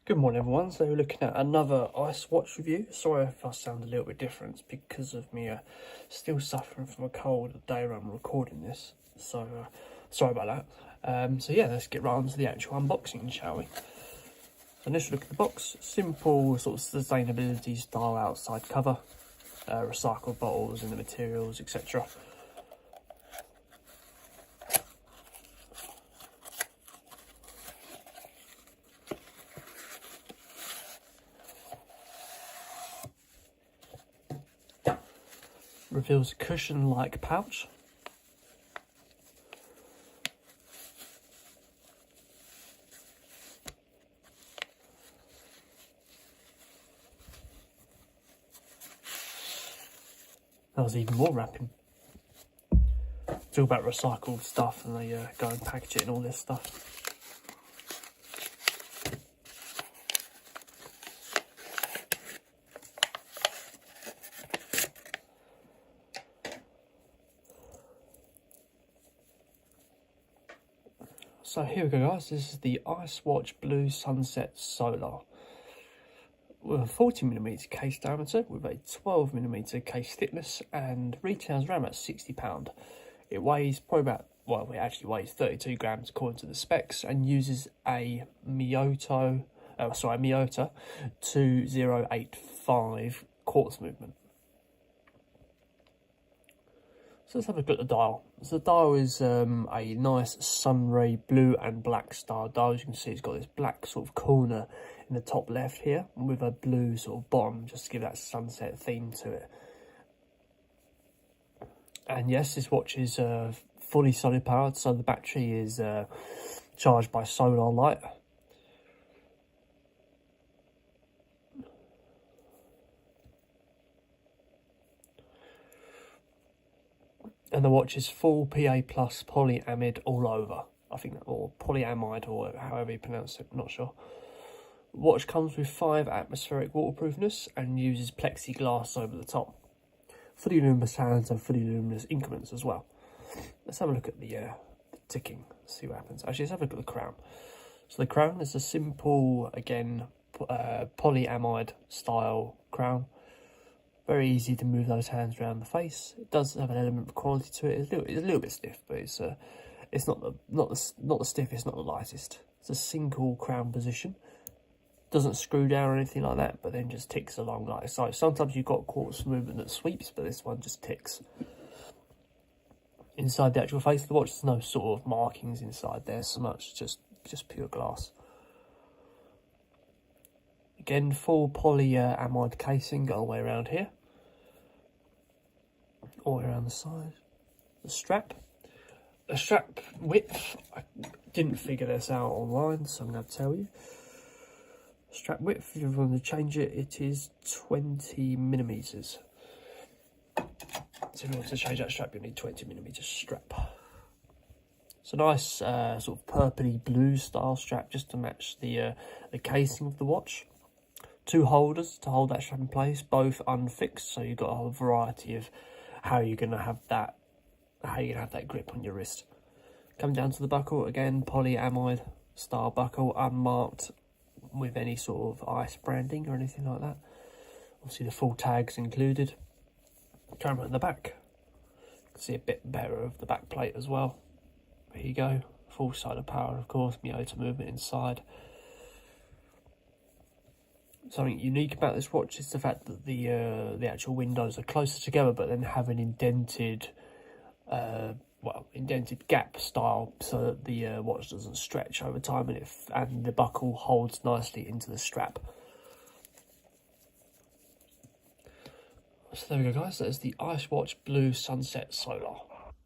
Good morning everyone, so we're looking at another ice watch review. Sorry if I sound a little bit different, it's because of me still suffering from a cold the day I'm recording this, so sorry about that. So yeah, let's get right on to the actual unboxing, shall we? So initial look at the box, simple sort of sustainability style outside cover, recycled bottles and the materials, etc. Reveals a cushion-like pouch. That was even more wrapping. It's all about recycled stuff, and they go and package it and all this stuff. So here we go guys, this is the Ice Watch Blue Sunset Solar with a 40mm case diameter with a 12mm case thickness, and retails around about £60. It weighs probably about, well, it actually weighs 32 grams according to the specs, and uses a Miyota 2085 quartz movement. So let's have a look at the dial. So the dial is a nice sunray blue and black style dial. As you can see, it's got this black sort of corner in the top left here with a blue sort of bottom, just to give that sunset theme to it. And yes, this watch is fully solar powered, so the battery is charged by solar light. And the watch is full PA plus polyamide all over. I think, or polyamide, or however you pronounce it, I'm not sure. The watch comes with 5 atmospheric waterproofness and uses plexiglass over the top. Fully luminous hands and fully luminous increments as well. Let's have a look at the ticking, see what happens. Actually, let's have a look at the crown. So the crown is a simple, again, polyamide style crown. Very easy to move those hands around the face. It does have an element of quality to it. It's a little bit stiff, but it's not the stiffest, not the lightest. It's a single crown position. Doesn't screw down or anything like that, but then just ticks along like so. Sometimes you've got quartz movement that sweeps, but this one just ticks. Inside the actual face of the watch, there's no sort of markings inside there so much, just pure glass. Again, full polyamide casing all the way around here. All the way around the side. The strap width, I didn't figure this out online, so I'm going to tell you. Strap width, if you want to change it, it is 20mm. So if you want to change that strap, you need 20mm strap. It's a nice sort of purpley blue style strap, just to match the casing of the watch. 2 holders to hold that strap in place, both unfixed, so you've got a whole variety of how you're going to have that grip on your wrist. Come down to the buckle, again polyamide style buckle, unmarked with any sort of ice branding or anything like that. Obviously the full tags included. Camera in the back, you can see a bit better of the back plate as well. There you go, full solar power, of course, Miyota movement inside. Something unique about this watch is the fact that the actual windows are closer together, but then have an indented gap style, so that the watch doesn't stretch over time, and the buckle holds nicely into the strap. So there we go guys, that is the Ice Watch Blue Sunset Solar.